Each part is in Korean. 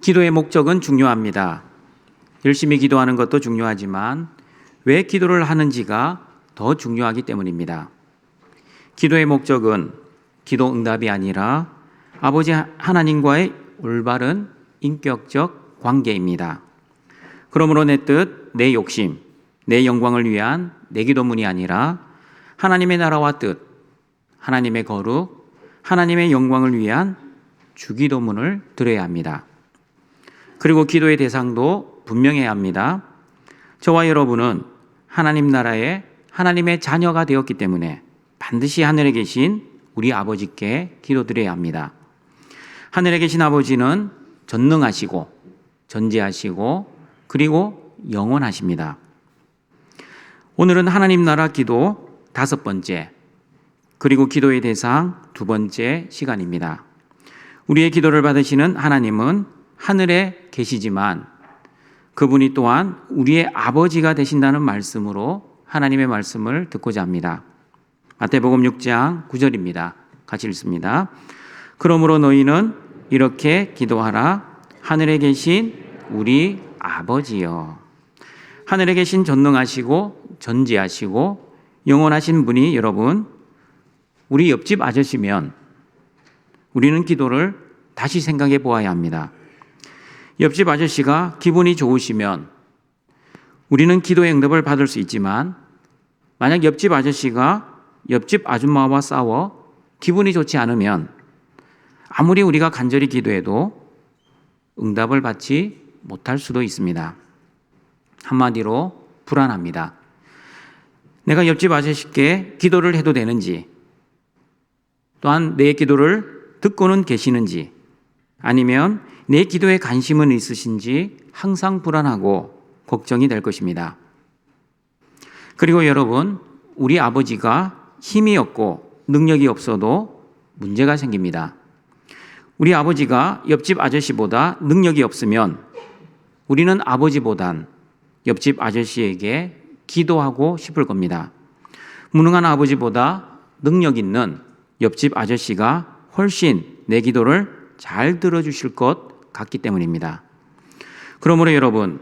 기도의 목적은 중요합니다. 열심히 기도하는 것도 중요하지만 왜 기도를 하는지가 더 중요하기 때문입니다. 기도의 목적은 기도 응답이 아니라 아버지 하나님과의 올바른 인격적 관계입니다. 그러므로 내 뜻, 내 욕심, 내 영광을 위한 내 기도문이 아니라 하나님의 나라와 뜻, 하나님의 거룩, 하나님의 영광을 위한 주기도문을 드려야 합니다. 그리고 기도의 대상도 분명해야 합니다. 저와 여러분은 하나님 나라의 하나님의 자녀가 되었기 때문에 반드시 하늘에 계신 우리 아버지께 기도드려야 합니다. 하늘에 계신 아버지는 전능하시고 전지하시고 그리고 영원하십니다. 오늘은 하나님 나라 기도 5번째, 그리고 기도의 대상 2번째 시간입니다. 우리의 기도를 받으시는 하나님은 하늘에 계시지만 그분이 또한 우리의 아버지가 되신다는 말씀으로 하나님의 말씀을 듣고자 합니다. 마태복음 6장 9절입니다. 같이 읽습니다. 그러므로 너희는 이렇게 기도하라. 하늘에 계신 우리 아버지여. 하늘에 계신 전능하시고 전지하시고 영원하신 분이 여러분 우리 옆집 아저씨면 우리는 기도를 다시 생각해 보아야 합니다. 옆집 아저씨가 기분이 좋으시면 우리는 기도의 응답을 받을 수 있지만 만약 옆집 아저씨가 옆집 아줌마와 싸워 기분이 좋지 않으면 아무리 우리가 간절히 기도해도 응답을 받지 못할 수도 있습니다. 한마디로 불안합니다. 내가 옆집 아저씨께 기도를 해도 되는지, 또한 내 기도를 듣고는 계시는지, 아니면 내 기도에 관심은 있으신지 항상 불안하고 걱정이 될 것입니다. 그리고 여러분, 우리 아버지가 힘이 없고 능력이 없어도 문제가 생깁니다. 우리 아버지가 옆집 아저씨보다 능력이 없으면 우리는 아버지보단 옆집 아저씨에게 기도하고 싶을 겁니다. 무능한 아버지보다 능력 있는 옆집 아저씨가 훨씬 내 기도를 잘 들어주실 것 같기 때문입니다. 그러므로 여러분,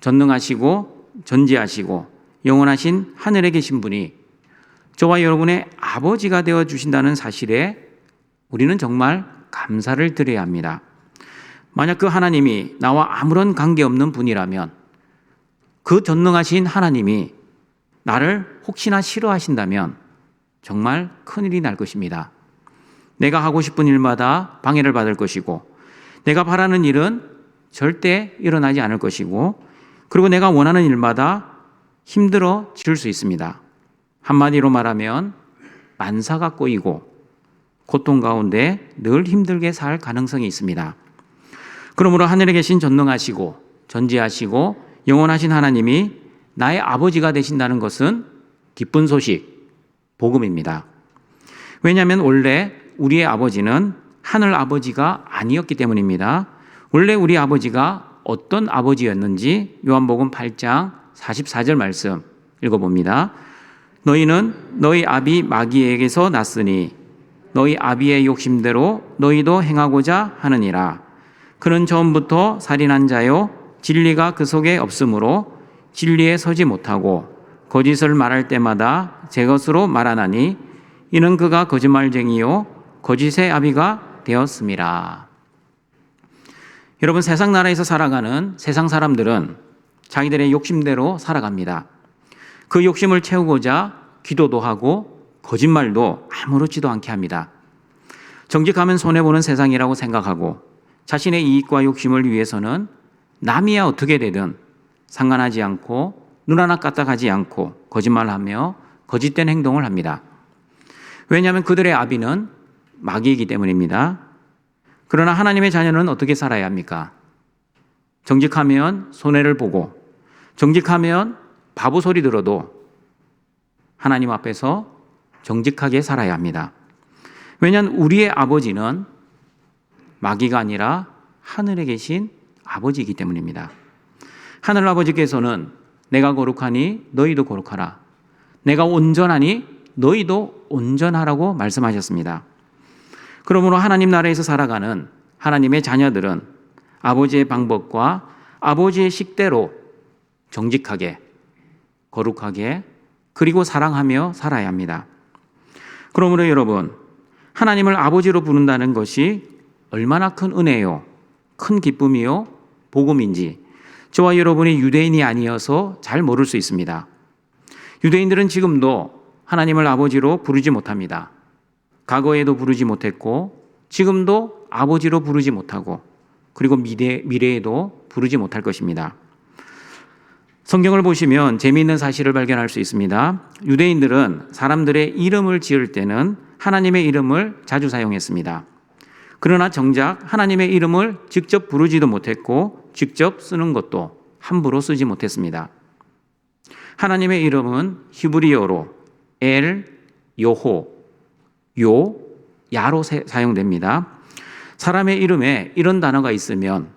전능하시고 전지하시고 영원하신 하늘에 계신 분이 저와 여러분의 아버지가 되어 주신다는 사실에 우리는 정말 감사를 드려야 합니다. 만약 그 하나님이 나와 아무런 관계없는 분이라면 그 전능하신 하나님이 나를 혹시나 싫어하신다면 정말 큰일이 날 것입니다. 내가 하고 싶은 일마다 방해를 받을 것이고 내가 바라는 일은 절대 일어나지 않을 것이고 그리고 내가 원하는 일마다 힘들어질 수 있습니다. 한마디로 말하면 만사가 꼬이고 고통 가운데 늘 힘들게 살 가능성이 있습니다. 그러므로 하늘에 계신 전능하시고 전지하시고 영원하신 하나님이 나의 아버지가 되신다는 것은 기쁜 소식, 복음입니다. 왜냐하면 원래 우리의 아버지는 하늘 아버지가 아니었기 때문입니다. 원래 우리 아버지가 어떤 아버지였는지 요한복음 8장 44절 말씀 읽어봅니다. 너희는 너희 아비 마귀에게서 났으니 너희 아비의 욕심대로 너희도 행하고자 하느니라. 그는 처음부터 살인한 자요 진리가 그 속에 없으므로 진리에 서지 못하고 거짓을 말할 때마다 제 것으로 말하나니 이는 그가 거짓말쟁이요 거짓의 아비가 되었음이라. 여러분, 세상 나라에서 살아가는 세상 사람들은 자기들의 욕심대로 살아갑니다. 그 욕심을 채우고자 기도도 하고 거짓말도 아무렇지도 않게 합니다. 정직하면 손해보는 세상이라고 생각하고 자신의 이익과 욕심을 위해서는 남이야 어떻게 되든 상관하지 않고 눈 하나 까딱하지 않고 거짓말하며 거짓된 행동을 합니다. 왜냐하면 그들의 아비는 마귀이기 때문입니다. 그러나 하나님의 자녀는 어떻게 살아야 합니까? 정직하면 손해를 보고 정직하면 바보 소리 들어도 하나님 앞에서 정직하게 살아야 합니다. 왜냐하면 우리의 아버지는 마귀가 아니라 하늘에 계신 아버지이기 때문입니다. 하늘 아버지께서는 내가 거룩하니 너희도 거룩하라. 내가 온전하니 너희도 온전하라고 말씀하셨습니다. 그러므로 하나님 나라에서 살아가는 하나님의 자녀들은 아버지의 방법과 아버지의 식대로 정직하게, 거룩하게, 그리고 사랑하며 살아야 합니다. 그러므로 여러분, 하나님을 아버지로 부른다는 것이 얼마나 큰 은혜요, 큰 기쁨이요, 복음인지 저와 여러분이 유대인이 아니어서 잘 모를 수 있습니다. 유대인들은 지금도 하나님을 아버지로 부르지 못합니다. 과거에도 부르지 못했고 지금도 아버지로 부르지 못하고 그리고 미래에도 부르지 못할 것입니다. 성경을 보시면 재미있는 사실을 발견할 수 있습니다. 유대인들은 사람들의 이름을 지을 때는 하나님의 이름을 자주 사용했습니다. 그러나 정작 하나님의 이름을 직접 부르지도 못했고 직접 쓰는 것도 함부로 쓰지 못했습니다. 하나님의 이름은 히브리어로 엘, 요호, 요, 야로 사용됩니다. 사람의 이름에 이런 단어가 있으면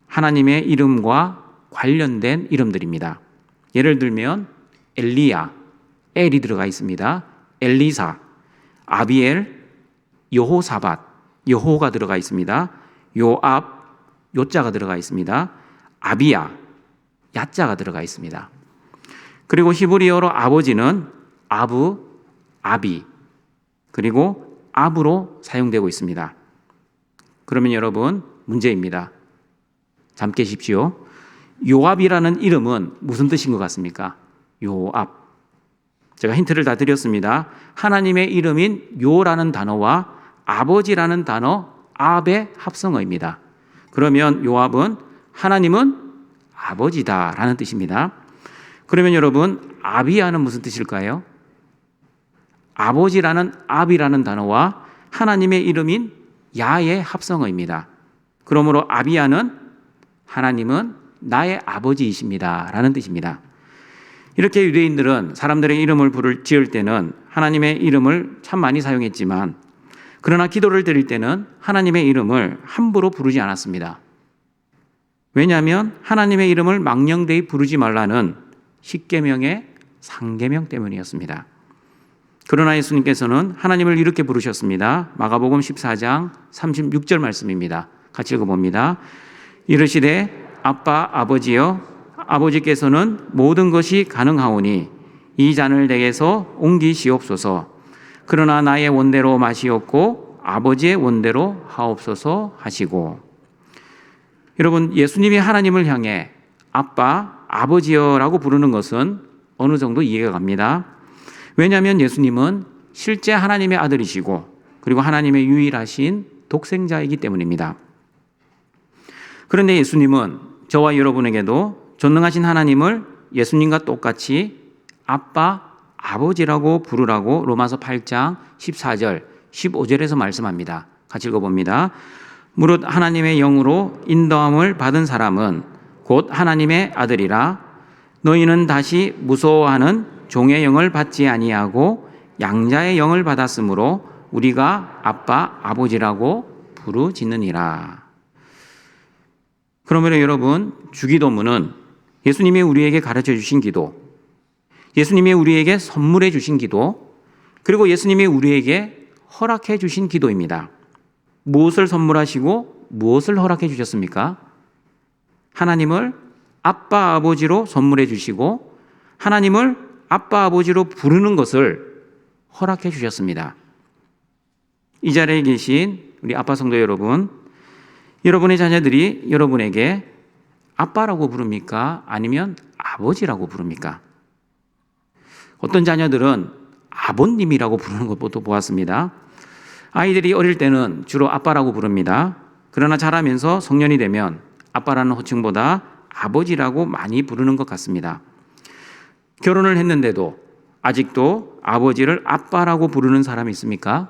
하나님의 이름과 관련된 이름들입니다. 예를 들면 엘리야, 엘이 들어가 있습니다. 엘리사, 아비엘, 여호사밧, 여호가 들어가 있습니다. 요압, 요자가 들어가 있습니다. 아비야, 야자가 들어가 있습니다. 그리고 히브리어로 아버지는 아브, 아비, 그리고 아브로 사용되고 있습니다. 그러면 여러분, 문제입니다. 잠 깨십시오. 요압이라는 이름은 무슨 뜻인 것 같습니까? 요압. 제가 힌트를 다 드렸습니다. 하나님의 이름인 요라는 단어와 아버지라는 단어 압의 합성어입니다. 그러면 요압은 하나님은 아버지다라는 뜻입니다. 그러면 여러분, 아비야는 무슨 뜻일까요? 아버지라는 압이라는 단어와 하나님의 이름인 야의 합성어입니다. 그러므로 아비야는 하나님은 나의 아버지이십니다 라는 뜻입니다. 이렇게 유대인들은 사람들의 이름을 지을 때는 하나님의 이름을 참 많이 사용했지만 그러나 기도를 드릴 때는 하나님의 이름을 함부로 부르지 않았습니다. 왜냐하면 하나님의 이름을 망령되이 부르지 말라는 십계명의 상계명 때문이었습니다. 그러나 예수님께서는 하나님을 이렇게 부르셨습니다. 마가복음 14장 36절 말씀입니다. 같이 읽어봅니다. 이르시되 아빠 아버지여 아버지께서는 모든 것이 가능하오니 이 잔을 내게서 옮기시옵소서. 그러나 나의 원대로 마시옵고 아버지의 원대로 하옵소서 하시고. 여러분, 예수님이 하나님을 향해 아빠 아버지여라고 부르는 것은 어느 정도 이해가 갑니다. 왜냐하면 예수님은 실제 하나님의 아들이시고 그리고 하나님의 유일하신 독생자이기 때문입니다. 그런데 예수님은 저와 여러분에게도 전능하신 하나님을 예수님과 똑같이 아빠, 아버지라고 부르라고 로마서 8장 14절, 15절에서 말씀합니다. 같이 읽어봅니다. 무릇 하나님의 영으로 인도함을 받은 사람은 곧 하나님의 아들이라. 너희는 다시 무서워하는 종의 영을 받지 아니하고 양자의 영을 받았으므로 우리가 아빠, 아버지라고 부르짖느니라. 그러므로 여러분, 주기도문은 예수님이 우리에게 가르쳐 주신 기도, 예수님이 우리에게 선물해 주신 기도, 그리고 예수님이 우리에게 허락해 주신 기도입니다. 무엇을 선물하시고 무엇을 허락해 주셨습니까? 하나님을 아빠, 아버지로 선물해 주시고 하나님을 아빠, 아버지로 부르는 것을 허락해 주셨습니다. 이 자리에 계신 우리 아빠 성도 여러분, 여러분의 자녀들이 여러분에게 아빠라고 부릅니까? 아니면 아버지라고 부릅니까? 어떤 자녀들은 아버님이라고 부르는 것도 보았습니다. 아이들이 어릴 때는 주로 아빠라고 부릅니다. 그러나 자라면서 성년이 되면 아빠라는 호칭보다 아버지라고 많이 부르는 것 같습니다. 결혼을 했는데도 아직도 아버지를 아빠라고 부르는 사람이 있습니까?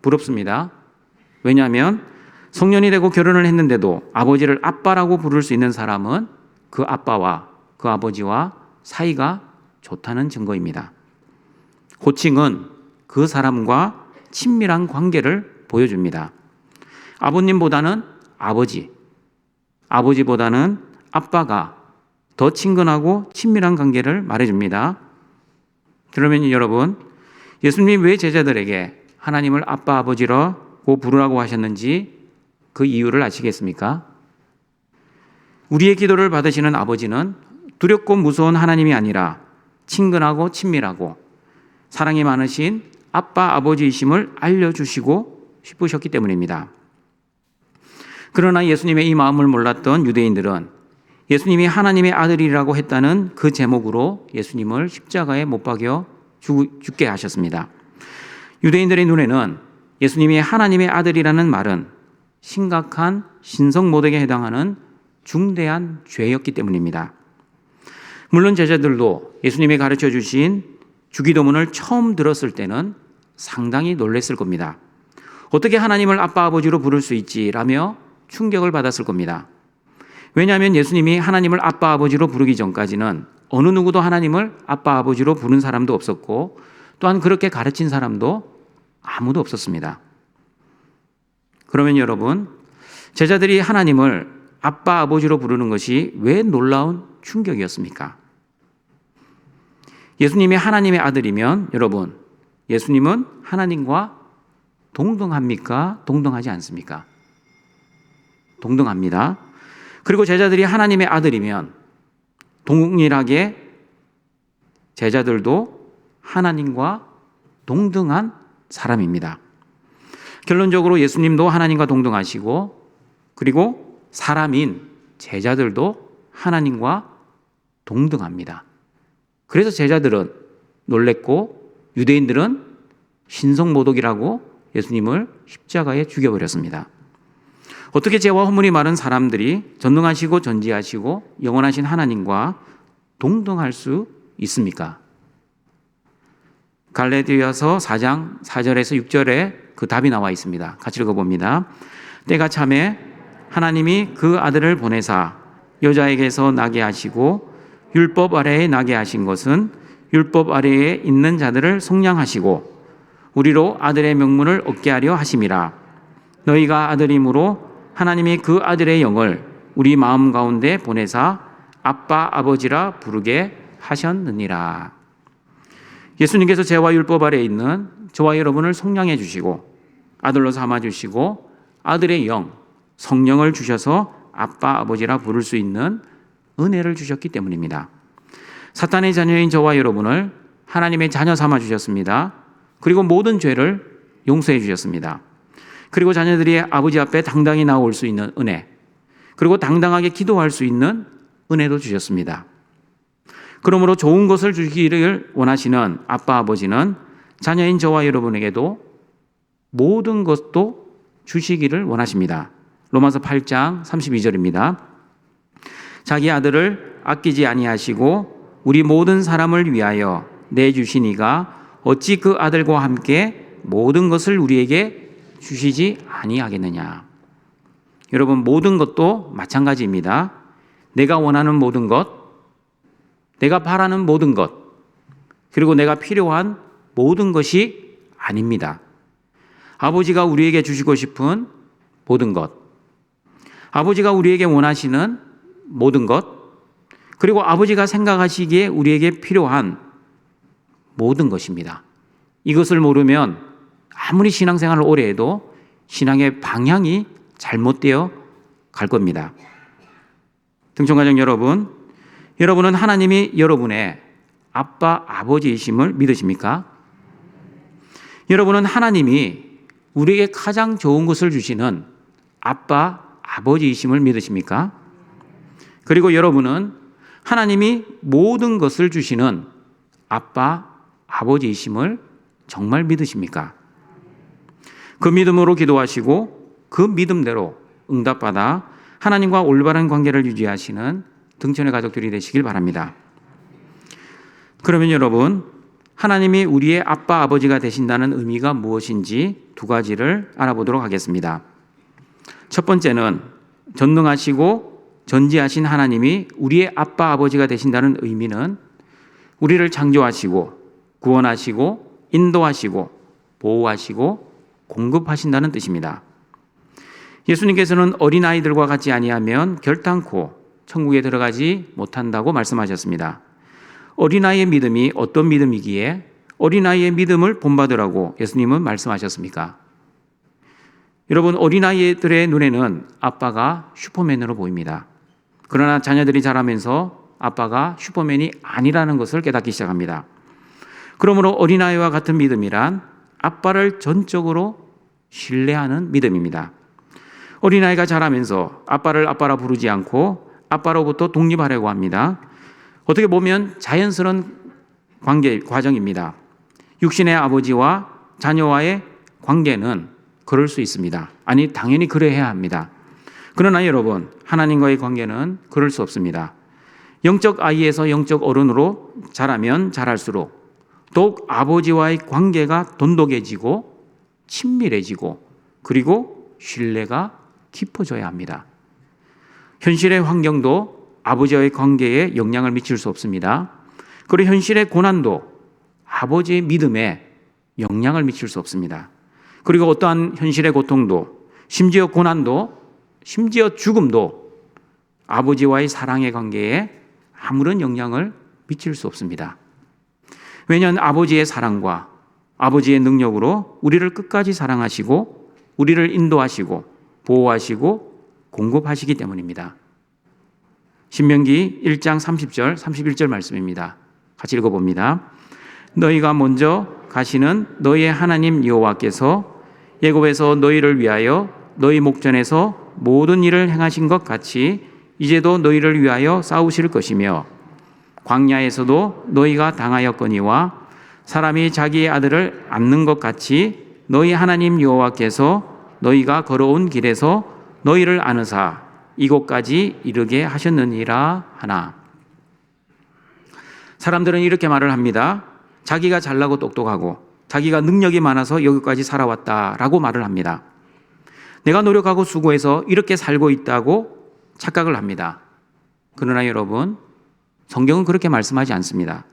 부럽습니다. 왜냐하면 성년이 되고 결혼을 했는데도 아버지를 아빠라고 부를 수 있는 사람은 그 아빠와 그 아버지와 사이가 좋다는 증거입니다. 호칭은 그 사람과 친밀한 관계를 보여줍니다. 아버님보다는 아버지, 아버지보다는 아빠가 더 친근하고 친밀한 관계를 말해줍니다. 그러면 여러분, 예수님이 왜 제자들에게 하나님을 아빠, 아버지라고 부르라고 하셨는지 그 이유를 아시겠습니까? 우리의 기도를 받으시는 아버지는 두렵고 무서운 하나님이 아니라 친근하고 친밀하고 사랑이 많으신 아빠 아버지이심을 알려주시고 싶으셨기 때문입니다. 그러나 예수님의 이 마음을 몰랐던 유대인들은 예수님이 하나님의 아들이라고 했다는 그 제목으로 예수님을 십자가에 못 박여 죽게 하셨습니다. 유대인들의 눈에는 예수님이 하나님의 아들이라는 말은 심각한 신성모독에 해당하는 중대한 죄였기 때문입니다. 물론 제자들도 예수님이 가르쳐 주신 주기도문을 처음 들었을 때는 상당히 놀랐을 겁니다. 어떻게 하나님을 아빠 아버지로 부를 수 있지라며 충격을 받았을 겁니다. 왜냐하면 예수님이 하나님을 아빠 아버지로 부르기 전까지는 어느 누구도 하나님을 아빠 아버지로 부른 사람도 없었고 또한 그렇게 가르친 사람도 아무도 없었습니다. 그러면 여러분, 제자들이 하나님을 아빠 아버지로 부르는 것이 왜 놀라운 충격이었습니까? 예수님이 하나님의 아들이면 여러분, 예수님은 하나님과 동등합니까? 동등하지 않습니까? 동등합니다. 그리고 제자들이 하나님의 아들이면 동일하게 제자들도 하나님과 동등한 사람입니다. 결론적으로 예수님도 하나님과 동등하시고 그리고 사람인 제자들도 하나님과 동등합니다. 그래서 제자들은 놀랬고 유대인들은 신성모독이라고 예수님을 십자가에 죽여버렸습니다. 어떻게 죄와 허물이 많은 사람들이 전능하시고 전지하시고 영원하신 하나님과 동등할 수 있습니까? 갈라디아서 4장 4절에서 6절에 그 답이 나와 있습니다. 같이 읽어봅니다. 때가 차매 하나님이 그 아들을 보내사 여자에게서 나게 하시고 율법 아래에 나게 하신 것은 율법 아래에 있는 자들을 속량하시고 우리로 아들의 명분을 얻게 하려 하심이라. 너희가 아들임으로 하나님이 그 아들의 영을 우리 마음 가운데 보내사 아빠 아버지라 부르게 하셨느니라. 예수님께서 죄와 율법 아래에 있는 저와 여러분을 속량해 주시고 아들로 삼아 주시고 아들의 영, 성령을 주셔서 아빠 아버지라 부를 수 있는 은혜를 주셨기 때문입니다. 사탄의 자녀인 저와 여러분을 하나님의 자녀 삼아 주셨습니다. 그리고 모든 죄를 용서해 주셨습니다. 그리고 자녀들이 아버지 앞에 당당히 나올 수 있는 은혜, 그리고 당당하게 기도할 수 있는 은혜도 주셨습니다. 그러므로 좋은 것을 주기를 원하시는 아빠 아버지는 자녀인 저와 여러분에게도 모든 것도 주시기를 원하십니다. 로마서 8장 32절입니다. 자기 아들을 아끼지 아니하시고 우리 모든 사람을 위하여 내주시니가 어찌 그 아들과 함께 모든 것을 우리에게 주시지 아니하겠느냐. 여러분, 모든 것도 마찬가지입니다. 내가 원하는 모든 것, 내가 바라는 모든 것, 그리고 내가 필요한 모든 것이 아닙니다. 아버지가 우리에게 주시고 싶은 모든 것, 아버지가 우리에게 원하시는 모든 것, 그리고 아버지가 생각하시기에 우리에게 필요한 모든 것입니다. 이것을 모르면 아무리 신앙생활을 오래 해도 신앙의 방향이 잘못되어 갈 겁니다. 등촌가족 여러분, 여러분은 하나님이 여러분의 아빠, 아버지이심을 믿으십니까? 여러분은 하나님이 우리에게 가장 좋은 것을 주시는 아빠, 아버지이심을 믿으십니까? 그리고 여러분은 하나님이 모든 것을 주시는 아빠, 아버지이심을 정말 믿으십니까? 그 믿음으로 기도하시고 그 믿음대로 응답받아 하나님과 올바른 관계를 유지하시는 등촌의 가족들이 되시길 바랍니다. 그러면 여러분, 하나님이 우리의 아빠, 아버지가 되신다는 의미가 무엇인지 두 가지를 알아보도록 하겠습니다. 첫 번째는 전능하시고 전지하신 하나님이 우리의 아빠, 아버지가 되신다는 의미는 우리를 창조하시고 구원하시고 인도하시고 보호하시고 공급하신다는 뜻입니다. 예수님께서는 어린아이들과 같지 아니하면 결단코 천국에 들어가지 못한다고 말씀하셨습니다. 어린아이의 믿음이 어떤 믿음이기에 어린아이의 믿음을 본받으라고 예수님은 말씀하셨습니까? 여러분, 어린아이들의 눈에는 아빠가 슈퍼맨으로 보입니다. 그러나 자녀들이 자라면서 아빠가 슈퍼맨이 아니라는 것을 깨닫기 시작합니다. 그러므로 어린아이와 같은 믿음이란 아빠를 전적으로 신뢰하는 믿음입니다. 어린아이가 자라면서 아빠를 아빠라 부르지 않고 아빠로부터 독립하려고 합니다. 어떻게 보면 자연스러운 과정입니다. 육신의 아버지와 자녀와의 관계는 그럴 수 있습니다. 아니, 당연히 그래야 합니다. 그러나 여러분, 하나님과의 관계는 그럴 수 없습니다. 영적 아이에서 영적 어른으로 자라면 자랄수록 더욱 아버지와의 관계가 돈독해지고 친밀해지고 그리고 신뢰가 깊어져야 합니다. 현실의 환경도 아버지와의 관계에 영향을 미칠 수 없습니다. 그리고 현실의 고난도 아버지의 믿음에 영향을 미칠 수 없습니다. 그리고 어떠한 현실의 고통도, 심지어 고난도, 심지어 죽음도 아버지와의 사랑의 관계에 아무런 영향을 미칠 수 없습니다. 왜냐하면 아버지의 사랑과 아버지의 능력으로 우리를 끝까지 사랑하시고 우리를 인도하시고 보호하시고 공급하시기 때문입니다. 신명기 1장 30절, 31절 말씀입니다. 같이 읽어봅니다. 너희가 먼저 가시는 너희의 하나님 여호와께서 애굽에서 너희를 위하여 너희 목전에서 모든 일을 행하신 것 같이 이제도 너희를 위하여 싸우실 것이며 광야에서도 너희가 당하였거니와 사람이 자기의 아들을 안는 것 같이 너희 하나님 여호와께서 너희가 걸어온 길에서 너희를 안으사 이곳까지 이르게 하셨느니라 하나. 사람들은 이렇게 말을 합니다. 자기가 잘나고 똑똑하고 자기가 능력이 많아서 여기까지 살아왔다라고 말을 합니다. 내가 노력하고 수고해서 이렇게 살고 있다고 착각을 합니다. 그러나 여러분, 성경은 그렇게 말씀하지 않습니다.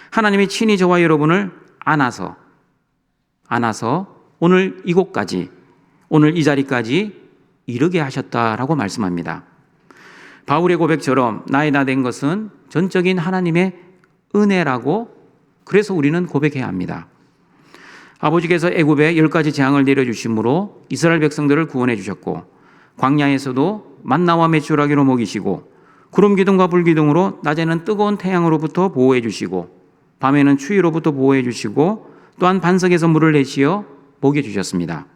하나님이 친히 저와 여러분을 안아서 오늘 이곳까지, 오늘 이 자리까지 이르게 하셨다라고 말씀합니다. 바울의 고백처럼 나의 나 된 것은 전적인 하나님의 은혜라고 그래서 우리는 고백해야 합니다. 아버지께서 애굽에 10가지 재앙을 내려주심으로 이스라엘 백성들을 구원해 주셨고 광야에서도 만나와 메추라기로 먹이시고 구름 기둥과 불 기둥으로 낮에는 뜨거운 태양으로부터 보호해 주시고 밤에는 추위로부터 보호해 주시고 또한 반석에서 물을 내시어 먹여 주셨습니다.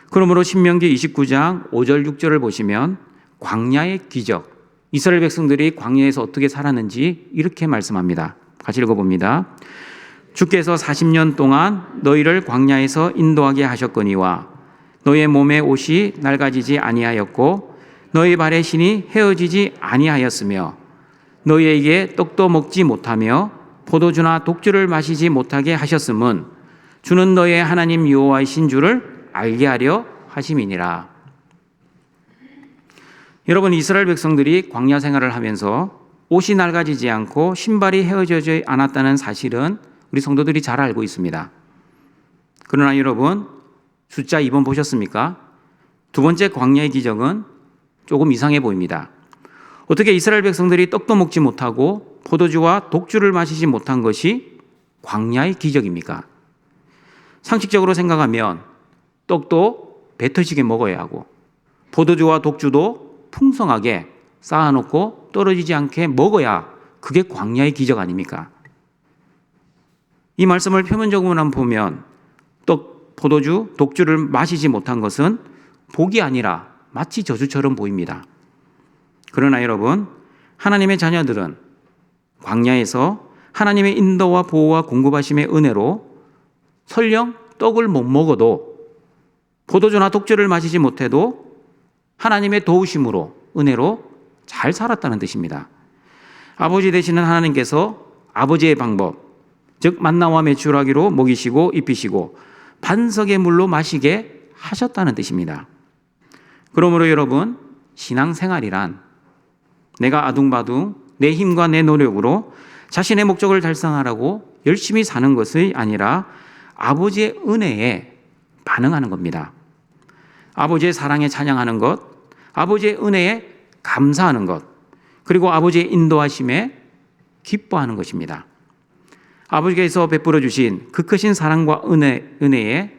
그러므로 신명기 29장 5절 6절을 보시면 광야의 기적, 이스라엘 백성들이 광야에서 어떻게 살았는지 이렇게 말씀합니다. 같이 읽어봅니다. 주께서 40년 동안 너희를 광야에서 인도하게 하셨거니와 너희의 몸에 옷이 낡아지지 아니하였고 너희 발의 신이 헤어지지 아니하였으며 너희에게 떡도 먹지 못하며 포도주나 독주를 마시지 못하게 하셨음은 주는 너희의 하나님 여호와이신 줄을 알게 하려 하심이니라. 여러분, 이스라엘 백성들이 광야 생활을 하면서 옷이 낡아지지 않고 신발이 헤어지지 않았다는 사실은 우리 성도들이 잘 알고 있습니다. 그러나 여러분, 숫자 2번 보셨습니까? 두 번째 광야의 기적은 조금 이상해 보입니다. 어떻게 이스라엘 백성들이 떡도 먹지 못하고 포도주와 독주를 마시지 못한 것이 광야의 기적입니까? 상식적으로 생각하면 떡도 배 터지게 먹어야 하고 포도주와 독주도 풍성하게 쌓아놓고 떨어지지 않게 먹어야 그게 광야의 기적 아닙니까? 이 말씀을 표면적으로만 보면 떡, 포도주, 독주를 마시지 못한 것은 복이 아니라 마치 저주처럼 보입니다. 그러나 여러분, 하나님의 자녀들은 광야에서 하나님의 인도와 보호와 공급하심의 은혜로 설령 떡을 못 먹어도 포도주나 독주를 마시지 못해도 하나님의 도우심으로 은혜로 잘 살았다는 뜻입니다. 아버지 되시는 하나님께서 아버지의 방법, 즉 만나와 메추라기로 먹이시고 입히시고 반석의 물로 마시게 하셨다는 뜻입니다. 그러므로 여러분, 신앙생활이란 내가 아둥바둥 내 힘과 내 노력으로 자신의 목적을 달성하라고 열심히 사는 것이 아니라 아버지의 은혜에 반응하는 겁니다. 아버지의 사랑에 찬양하는 것, 아버지의 은혜에 감사하는 것, 그리고 아버지의 인도하심에 기뻐하는 것입니다. 아버지께서 베풀어 주신 그 크신 사랑과 은혜에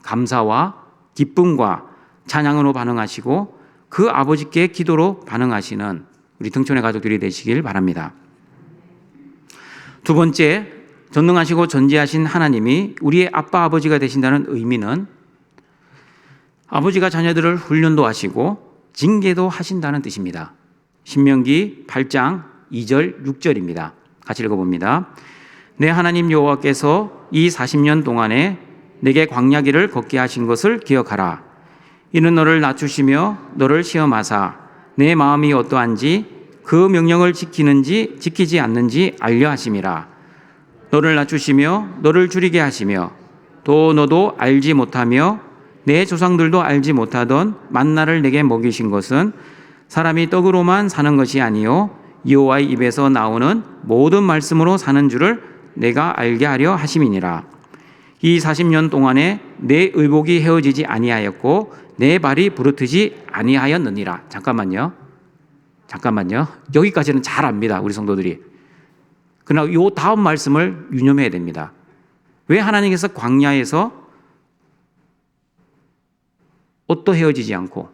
감사와 기쁨과 찬양으로 반응하시고 그 아버지께 기도로 반응하시는 우리 등촌의 가족들이 되시길 바랍니다. 두 번째, 전능하시고 전지하신 하나님이 우리의 아빠 아버지가 되신다는 의미는 아버지가 자녀들을 훈련도 하시고 징계도 하신다는 뜻입니다. 신명기 8장 2절 6절입니다. 같이 읽어봅니다. 내 하나님 여호와께서 이 40년 동안에 내게 광야길을 걷게 하신 것을 기억하라. 이는 너를 낮추시며 너를 시험하사 내 마음이 어떠한지 그 명령을 지키는지 지키지 않는지 알려 하심이라. 너를 낮추시며 너를 줄이게 하시며 또 너도 알지 못하며 내 조상들도 알지 못하던 만나를 내게 먹이신 것은 사람이 떡으로만 사는 것이 아니요 여호와의 입에서 나오는 모든 말씀으로 사는 줄을 내가 알게 하려 하심이니라. 이 40년 동안에 내 의복이 헤어지지 아니하였고 내 발이 부르트지 아니하였느니라. 잠깐만요. 여기까지는 잘 압니다. 우리 성도들이. 그러나 이 다음 말씀을 유념해야 됩니다. 왜 하나님께서 광야에서 옷도 헤어지지 않고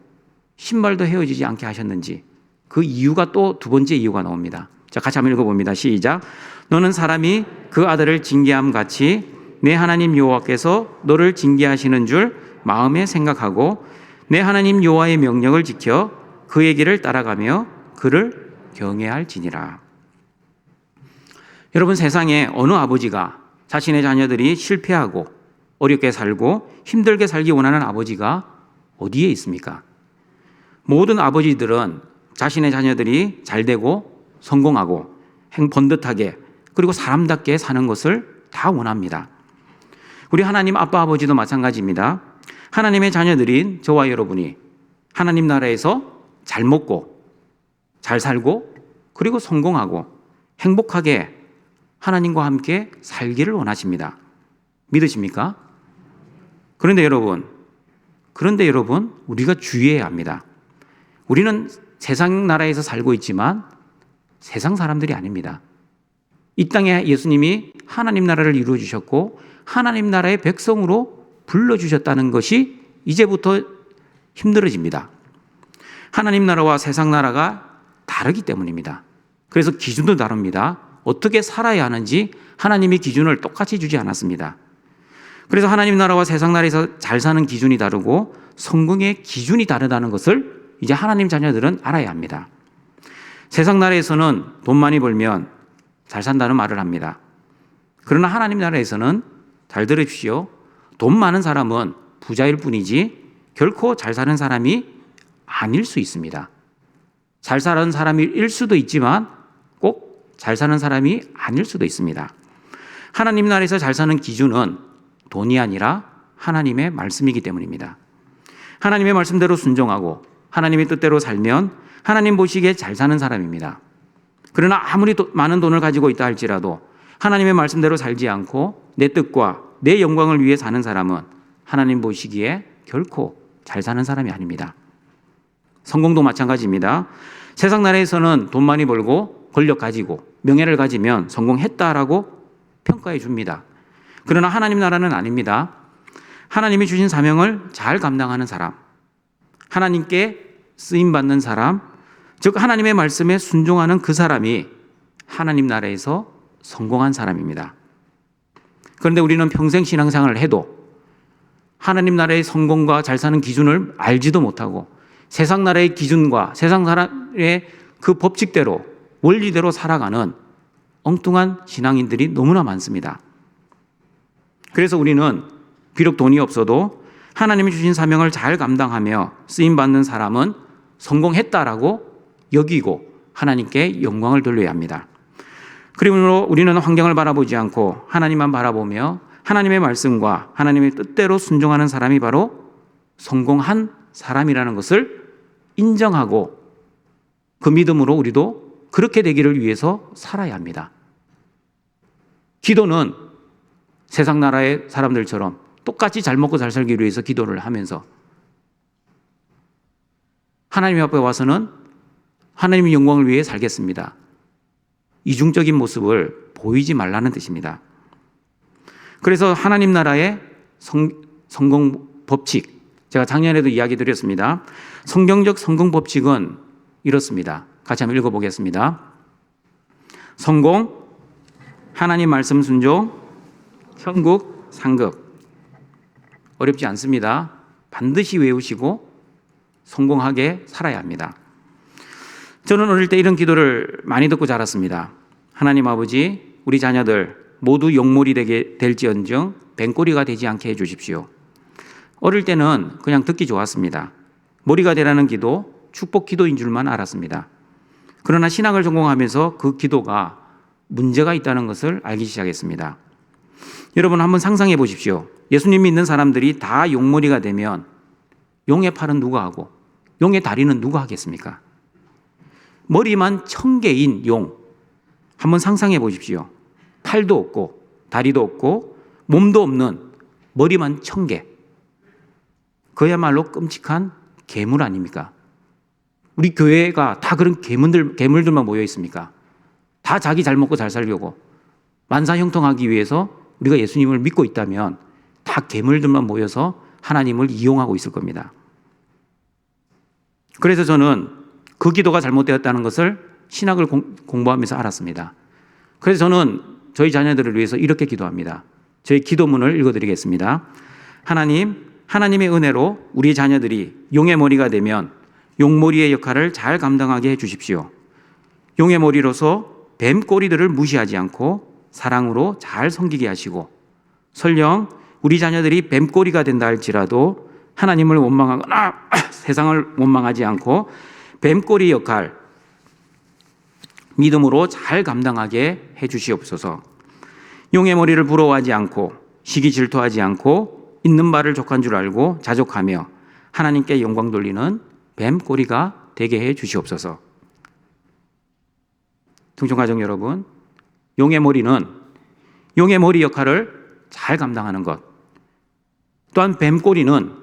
신발도 헤어지지 않게 하셨는지 그 이유가 또 두 번째 이유가 나옵니다. 자, 같이 한번 읽어봅니다. 시작. 너는 사람이 그 아들을 징계함 같이 내 하나님 여호와께서 너를 징계하시는 줄 마음에 생각하고 내 하나님 여호와의 명령을 지켜 그의 길을 따라가며 그를 경외할지니라. 여러분, 세상에 어느 아버지가 자신의 자녀들이 실패하고 어렵게 살고 힘들게 살기 원하는 아버지가 어디에 있습니까? 모든 아버지들은 자신의 자녀들이 잘되고 성공하고 번듯하게 그리고 사람답게 사는 것을 다 원합니다. 우리 하나님 아빠 아버지도 마찬가지입니다. 하나님의 자녀들인 저와 여러분이 하나님 나라에서 잘 먹고 잘 살고 그리고 성공하고 행복하게 하나님과 함께 살기를 원하십니다. 믿으십니까? 그런데 여러분, 우리가 주의해야 합니다. 우리는 세상 나라에서 살고 있지만 세상 사람들이 아닙니다. 이 땅에 예수님이 하나님 나라를 이루어 주셨고 하나님 나라의 백성으로 불러주셨다는 것이 이제부터 힘들어집니다. 하나님 나라와 세상 나라가 다르기 때문입니다. 그래서 기준도 다릅니다. 어떻게 살아야 하는지 하나님이 기준을 똑같이 주지 않았습니다. 그래서 하나님 나라와 세상 나라에서 잘 사는 기준이 다르고 성공의 기준이 다르다는 것을 이제 하나님 자녀들은 알아야 합니다. 세상 나라에서는 돈 많이 벌면 잘 산다는 말을 합니다. 그러나 하나님 나라에서는 잘 들으십시오. 돈 많은 사람은 부자일 뿐이지 결코 잘 사는 사람이 아닐 수 있습니다. 잘 사는 사람일 수도 있지만 꼭 잘 사는 사람이 아닐 수도 있습니다. 하나님 나라에서 잘 사는 기준은 돈이 아니라 하나님의 말씀이기 때문입니다. 하나님의 말씀대로 순종하고 하나님의 뜻대로 살면 하나님 보시기에 잘 사는 사람입니다. 그러나 아무리 많은 돈을 가지고 있다 할지라도 하나님의 말씀대로 살지 않고 내 뜻과 내 영광을 위해 사는 사람은 하나님 보시기에 결코 잘 사는 사람이 아닙니다. 성공도 마찬가지입니다. 세상 나라에서는 돈 많이 벌고 권력 가지고 명예를 가지면 성공했다라고 평가해 줍니다. 그러나 하나님 나라는 아닙니다. 하나님이 주신 사명을 잘 감당하는 사람, 하나님께 쓰임받는 사람, 즉 하나님의 말씀에 순종하는 그 사람이 하나님 나라에서 성공한 사람입니다. 그런데 우리는 평생 신앙생활을 해도 하나님 나라의 성공과 잘 사는 기준을 알지도 못하고 세상 나라의 기준과 세상 사람의 그 법칙대로 원리대로 살아가는 엉뚱한 신앙인들이 너무나 많습니다. 그래서 우리는 비록 돈이 없어도 하나님이 주신 사명을 잘 감당하며 쓰임받는 사람은 성공했다라고 여기고 하나님께 영광을 돌려야 합니다. 그러므로 우리는 환경을 바라보지 않고 하나님만 바라보며 하나님의 말씀과 하나님의 뜻대로 순종하는 사람이 바로 성공한 사람이라는 것을 인정하고 그 믿음으로 우리도 그렇게 되기를 위해서 살아야 합니다. 기도는 세상 나라의 사람들처럼 똑같이 잘 먹고 잘 살기 위해서 기도를 하면서 하나님 앞에 와서는 하나님의 영광을 위해 살겠습니다. 이중적인 모습을 보이지 말라는 뜻입니다. 그래서 하나님 나라의 성공 법칙, 제가 작년에도 이야기 드렸습니다. 성경적 성공 법칙은 이렇습니다. 같이 한번 읽어보겠습니다. 성공, 하나님 말씀 순종, 천국, 상급. 어렵지 않습니다. 반드시 외우시고 성공하게 살아야 합니다. 저는 어릴 때 이런 기도를 많이 듣고 자랐습니다. 하나님 아버지, 우리 자녀들 모두 용몰이 되게 될지언정 뱀꼬리가 되지 않게 해주십시오. 어릴 때는 그냥 듣기 좋았습니다. 머리가 되라는 기도, 축복 기도인 줄만 알았습니다. 그러나 신학을 전공하면서 그 기도가 문제가 있다는 것을 알기 시작했습니다. 여러분 한번 상상해 보십시오. 예수님 믿는 사람들이 다 용머리가 되면 용의 팔은 누가 하고 용의 다리는 누가 하겠습니까? 머리만 1000개인 용 한번 상상해 보십시오. 팔도 없고 다리도 없고 몸도 없는 머리만 1000개. 그야말로 끔찍한 괴물 아닙니까? 우리 교회가 다 그런 괴물들만 모여 있습니까? 다 자기 잘 먹고 잘 살려고 만사형통하기 위해서 우리가 예수님을 믿고 있다면 다 괴물들만 모여서 하나님을 이용하고 있을 겁니다. 그래서 저는 그 기도가 잘못되었다는 것을 신학을 공부하면서 알았습니다. 그래서 저는 저희 자녀들을 위해서 이렇게 기도합니다. 저희 기도문을 읽어드리겠습니다. 하나님, 하나님의 은혜로 우리 자녀들이 용의 머리가 되면 용머리의 역할을 잘 감당하게 해주십시오. 용의 머리로서 뱀 꼬리들을 무시하지 않고 사랑으로 잘 섬기게 하시고 설령 우리 자녀들이 뱀 꼬리가 된다 할지라도 하나님을 원망하거나 세상을 원망하지 않고 뱀 꼬리 역할 믿음으로 잘 감당하게 해주시옵소서. 용의 머리를 부러워하지 않고 시기 질투하지 않고 있는 바를 족한 줄 알고 자족하며 하나님께 영광 돌리는 뱀 꼬리가 되게 해 주시옵소서. 등촌가족 여러분, 용의 머리는 용의 머리 역할을 잘 감당하는 것, 또한 뱀 꼬리는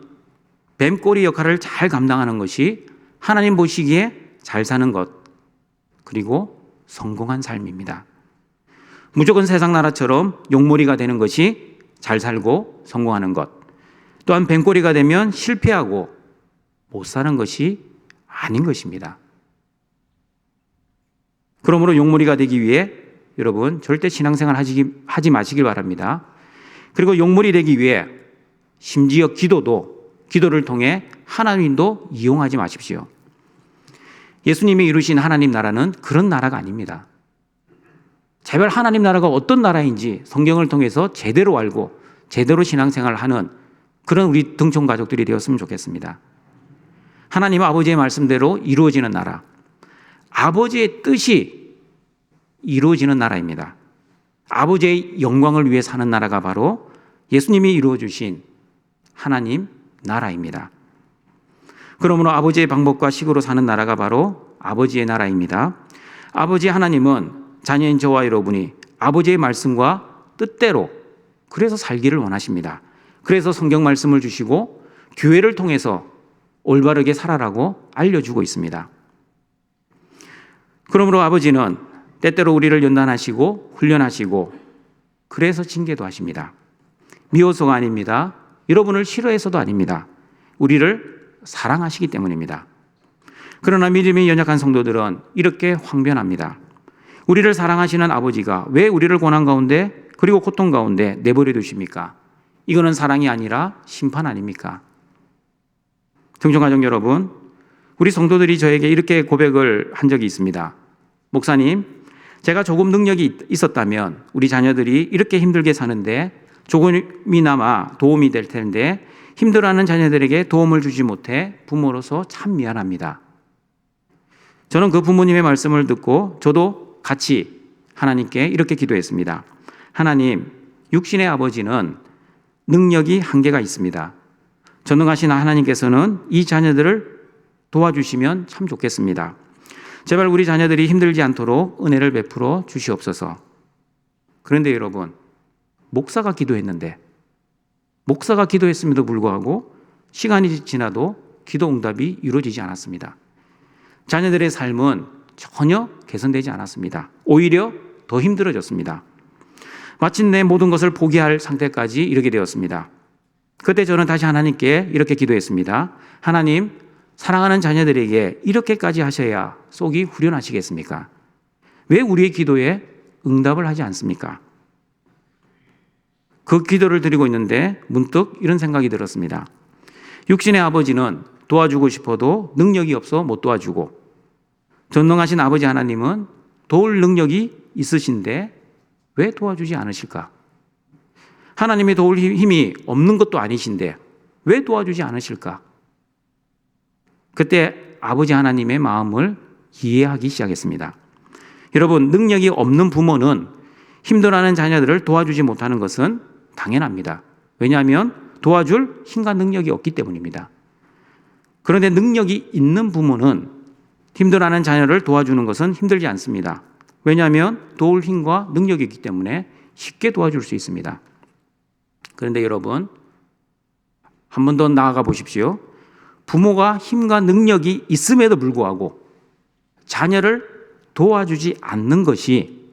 뱀 꼬리 역할을 잘 감당하는 것이 하나님 보시기에 잘 사는 것, 그리고 성공한 삶입니다. 무조건 세상 나라처럼 용머리가 되는 것이 잘 살고 성공하는 것, 또한 뱀꼬리가 되면 실패하고 못 사는 것이 아닌 것입니다. 그러므로 용머리가 되기 위해 여러분 절대 신앙생활 하지 마시길 바랍니다. 그리고 용머리 되기 위해 심지어 기도를 통해 하나님도 이용하지 마십시오. 예수님이 이루신 하나님 나라는 그런 나라가 아닙니다. 제발 하나님 나라가 어떤 나라인지 성경을 통해서 제대로 알고 제대로 신앙생활을 하는 그런 우리 등촌 가족들이 되었으면 좋겠습니다. 하나님 아버지의 말씀대로 이루어지는 나라, 아버지의 뜻이 이루어지는 나라입니다. 아버지의 영광을 위해 사는 나라가 바로 예수님이 이루어 주신 하나님 나라입니다. 그러므로 아버지의 방법과 식으로 사는 나라가 바로 아버지의 나라입니다. 아버지 하나님은 자녀인 저와 여러분이 아버지의 말씀과 뜻대로 그래서 살기를 원하십니다. 그래서 성경 말씀을 주시고 교회를 통해서 올바르게 살아라고 알려주고 있습니다. 그러므로 아버지는 때때로 우리를 연단하시고 훈련하시고 그래서 징계도 하십니다. 미워서가 아닙니다. 여러분을 싫어해서도 아닙니다. 우리를 사랑하시기 때문입니다. 그러나 믿음이 연약한 성도들은 이렇게 황변합니다. 우리를 사랑하시는 아버지가 왜 우리를 고난 가운데 그리고 고통 가운데 내버려 두십니까? 이거는 사랑이 아니라 심판 아닙니까? 등촌가족 여러분, 우리 성도들이 저에게 이렇게 고백을 한 적이 있습니다. 목사님, 제가 조금 능력이 있었다면 우리 자녀들이 이렇게 힘들게 사는데 조금이나마 도움이 될 텐데 힘들어하는 자녀들에게 도움을 주지 못해 부모로서 참 미안합니다. 저는 그 부모님의 말씀을 듣고 저도 같이 하나님께 이렇게 기도했습니다. 하나님, 육신의 아버지는 능력이 한계가 있습니다. 전능하신 하나님께서는 이 자녀들을 도와주시면 참 좋겠습니다. 제발 우리 자녀들이 힘들지 않도록 은혜를 베풀어 주시옵소서. 그런데 여러분, 목사가 기도했음에도 불구하고 시간이 지나도 기도 응답이 이루어지지 않았습니다. 자녀들의 삶은 전혀 개선되지 않았습니다. 오히려 더 힘들어졌습니다. 마침내 모든 것을 포기할 상태까지 이르게 되었습니다. 그때 저는 다시 하나님께 이렇게 기도했습니다. 하나님, 사랑하는 자녀들에게 이렇게까지 하셔야 속이 후련하시겠습니까? 왜 우리의 기도에 응답을 하지 않습니까? 그 기도를 드리고 있는데 문득 이런 생각이 들었습니다. 육신의 아버지는 도와주고 싶어도 능력이 없어 못 도와주고, 전능하신 아버지 하나님은 도울 능력이 있으신데 왜 도와주지 않으실까? 하나님이 도울 힘이 없는 것도 아니신데 왜 도와주지 않으실까? 그때 아버지 하나님의 마음을 이해하기 시작했습니다. 여러분, 능력이 없는 부모는 힘들어하는 자녀들을 도와주지 못하는 것은 당연합니다. 왜냐하면 도와줄 힘과 능력이 없기 때문입니다. 그런데 능력이 있는 부모는 힘들어하는 자녀를 도와주는 것은 힘들지 않습니다. 왜냐하면 도울 힘과 능력이 있기 때문에 쉽게 도와줄 수 있습니다. 그런데 여러분, 한 번 더 나아가 보십시오. 부모가 힘과 능력이 있음에도 불구하고 자녀를 도와주지 않는 것이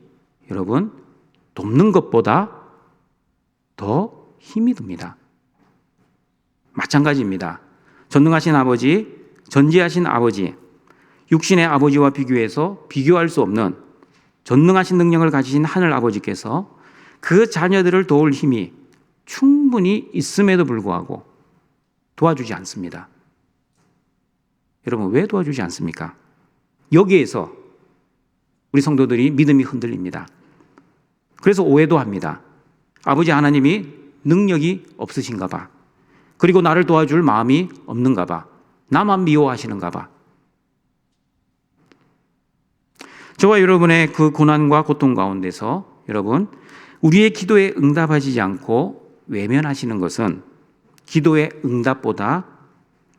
여러분, 돕는 것보다 더 힘이 듭니다. 마찬가지입니다. 전능하신 아버지, 전지하신 아버지, 육신의 아버지와 비교해서 비교할 수 없는 전능하신 능력을 가지신 하늘 아버지께서 그 자녀들을 도울 힘이 충분히 있음에도 불구하고 도와주지 않습니다. 여러분, 왜 도와주지 않습니까? 여기에서 우리 성도들이 믿음이 흔들립니다. 그래서 오해도 합니다. 아버지 하나님이 능력이 없으신가 봐. 그리고 나를 도와줄 마음이 없는가 봐. 나만 미워하시는가 봐. 저와 여러분의 그 고난과 고통 가운데서 여러분, 우리의 기도에 응답하시지 않고 외면하시는 것은 기도의 응답보다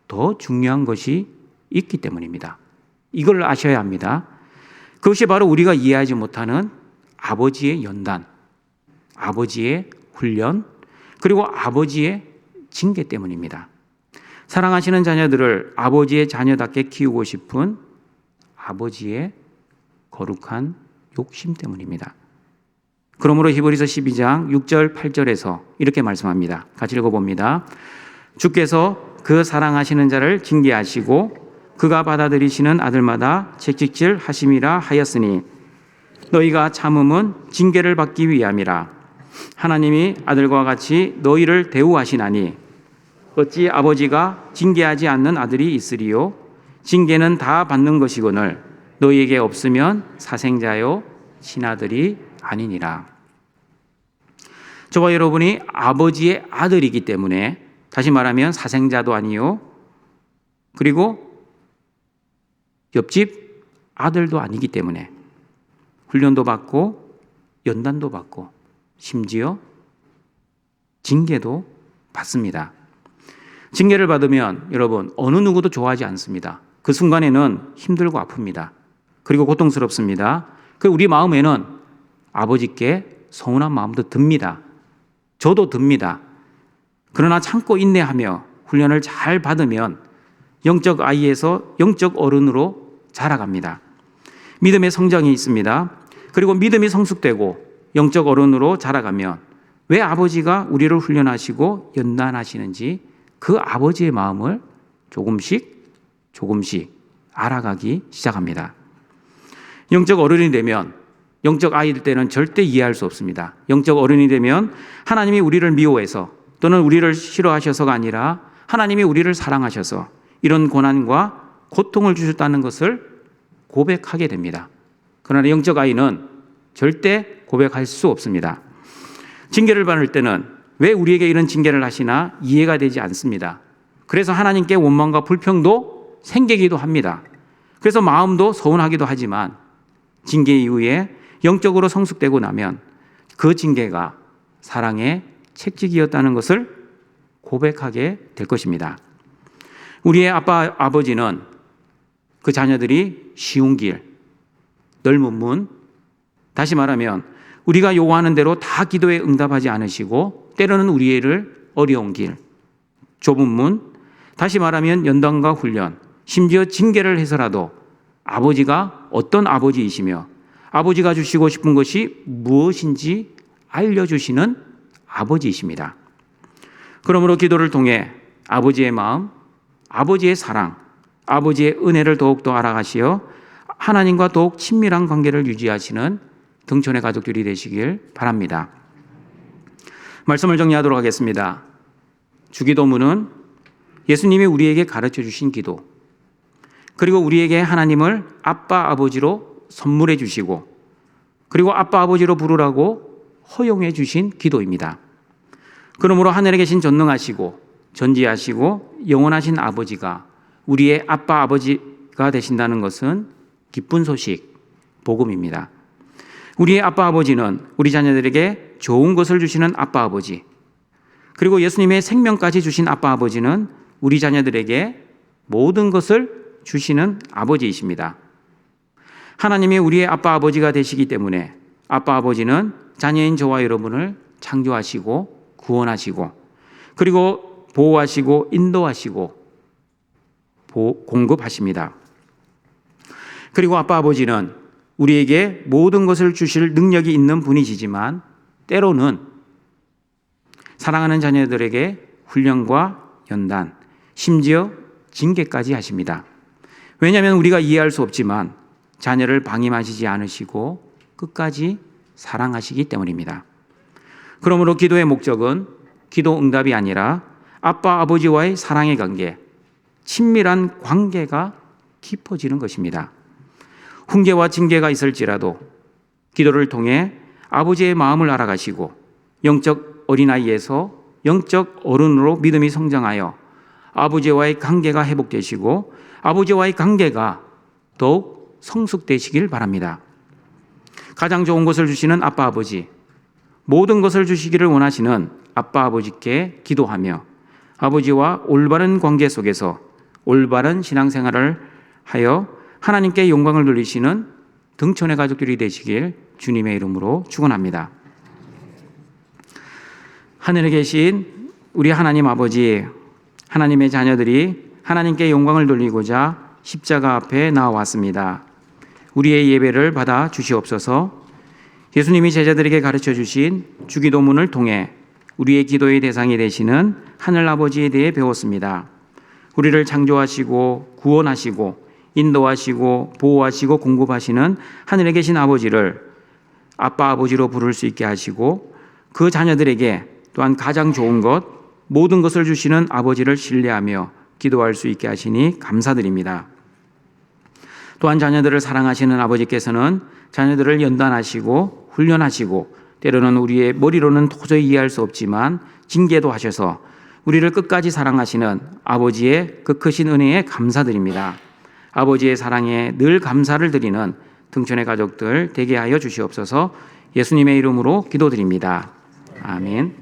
더 중요한 것이 있기 때문입니다. 이걸 아셔야 합니다. 그것이 바로 우리가 이해하지 못하는 아버지의 연단, 아버지의 훈련, 그리고 아버지의 징계 때문입니다. 사랑하시는 자녀들을 아버지의 자녀답게 키우고 싶은 아버지의 거룩한 욕심 때문입니다. 그러므로 히브리서 12장 6절 8절에서 이렇게 말씀합니다. 같이 읽어봅니다. 주께서 그 사랑하시는 자를 징계하시고 그가 받아들이시는 아들마다 채찍질 하심이라 하였으니 너희가 참음은 징계를 받기 위함이라. 하나님이 아들과 같이 너희를 대우하시나니 어찌 아버지가 징계하지 않는 아들이 있으리요? 징계는 다 받는 것이거늘 너희에게 없으면 사생자요 친아들이 아니니라. 저와 여러분이 아버지의 아들이기 때문에, 다시 말하면 사생자도 아니요, 그리고 옆집 아들도 아니기 때문에 훈련도 받고 연단도 받고 심지어 징계도 받습니다. 징계를 받으면 여러분, 어느 누구도 좋아하지 않습니다. 그 순간에는 힘들고 아픕니다. 그리고 고통스럽습니다. 그리고 우리 마음에는 아버지께 서운한 마음도 듭니다. 저도 듭니다. 그러나 참고 인내하며 훈련을 잘 받으면 영적 아이에서 영적 어른으로 자라갑니다. 믿음의 성장이 있습니다. 그리고 믿음이 성숙되고 영적 어른으로 자라가면 왜 아버지가 우리를 훈련하시고 연단하시는지 그 아버지의 마음을 조금씩 알아가기 시작합니다. 영적 어른이 되면, 영적 아이들 때는 절대 이해할 수 없습니다. 영적 어른이 되면 하나님이 우리를 미워해서 또는 우리를 싫어하셔서가 아니라 하나님이 우리를 사랑하셔서 이런 고난과 고통을 주셨다는 것을 고백하게 됩니다. 그러나 영적 아이는 절대 고백할 수 없습니다. 징계를 받을 때는 왜 우리에게 이런 징계를 하시나 이해가 되지 않습니다. 그래서 하나님께 원망과 불평도 생기기도 합니다. 그래서 마음도 서운하기도 하지만 징계 이후에 영적으로 성숙되고 나면 그 징계가 사랑의 책찍이었다는 것을 고백하게 될 것입니다. 우리의 아버지는 그 자녀들이 쉬운 길, 넓은 문, 다시 말하면 우리가 요구하는 대로 다 기도에 응답하지 않으시고 때로는 우리를 어려운 길, 좁은 문, 다시 말하면 연단과 훈련, 심지어 징계를 해서라도 아버지가 어떤 아버지이시며 아버지가 주시고 싶은 것이 무엇인지 알려주시는 아버지이십니다. 그러므로 기도를 통해 아버지의 마음, 아버지의 사랑, 아버지의 은혜를 더욱더 알아가시어 하나님과 더욱 친밀한 관계를 유지하시는 등촌의 가족들이 되시길 바랍니다. 말씀을 정리하도록 하겠습니다. 주기도문은 예수님이 우리에게 가르쳐 주신 기도, 그리고 우리에게 하나님을 아빠 아버지로 선물해 주시고, 그리고 아빠 아버지로 부르라고 허용해 주신 기도입니다. 그러므로 하늘에 계신 전능하시고 전지하시고 영원하신 아버지가 우리의 아빠 아버지가 되신다는 것은 기쁜 소식, 복음입니다. 우리의 아빠 아버지는 우리 자녀들에게 좋은 것을 주시는 아빠 아버지, 그리고 예수님의 생명까지 주신 아빠 아버지는 우리 자녀들에게 모든 것을 주시는 아버지이십니다. 하나님이 우리의 아빠 아버지가 되시기 때문에 아빠 아버지는 자녀인 저와 여러분을 창조하시고 구원하시고, 그리고 보호하시고 인도하시고 공급하십니다. 그리고 아빠 아버지는 우리에게 모든 것을 주실 능력이 있는 분이시지만 때로는 사랑하는 자녀들에게 훈련과 연단, 심지어 징계까지 하십니다. 왜냐하면 우리가 이해할 수 없지만 자녀를 방임하시지 않으시고 끝까지 사랑하시기 때문입니다. 그러므로 기도의 목적은 기도 응답이 아니라 아빠 아버지와의 사랑의 관계, 친밀한 관계가 깊어지는 것입니다. 훈계와 징계가 있을지라도 기도를 통해 아버지의 마음을 알아가시고 영적 어린아이에서 영적 어른으로 믿음이 성장하여 아버지와의 관계가 회복되시고 아버지와의 관계가 더욱 성숙되시길 바랍니다. 가장 좋은 것을 주시는 아빠 아버지, 모든 것을 주시기를 원하시는 아빠 아버지께 기도하며 아버지와 올바른 관계 속에서 올바른 신앙생활을 하여 하나님께 영광을 돌리시는 등촌의 가족들이 되시길 주님의 이름으로 축원합니다. 하늘에 계신 우리 하나님 아버지, 하나님의 자녀들이 하나님께 영광을 돌리고자 십자가 앞에 나와왔습니다. 우리의 예배를 받아 주시옵소서. 예수님이 제자들에게 가르쳐 주신 주기도문을 통해 우리의 기도의 대상이 되시는 하늘아버지에 대해 배웠습니다. 우리를 창조하시고 구원하시고 인도하시고 보호하시고 공급하시는 하늘에 계신 아버지를 아빠 아버지로 부를 수 있게 하시고 그 자녀들에게 또한 가장 좋은 것, 모든 것을 주시는 아버지를 신뢰하며 기도할 수 있게 하시니 감사드립니다. 또한 자녀들을 사랑하시는 아버지께서는 자녀들을 연단하시고 훈련하시고 때로는 우리의 머리로는 도저히 이해할 수 없지만 징계도 하셔서 우리를 끝까지 사랑하시는 아버지의 그 크신 은혜에 감사드립니다. 아버지의 사랑에 늘 감사를 드리는 등촌의 가족들 되게 하여 주시옵소서. 예수님의 이름으로 기도드립니다. 아멘.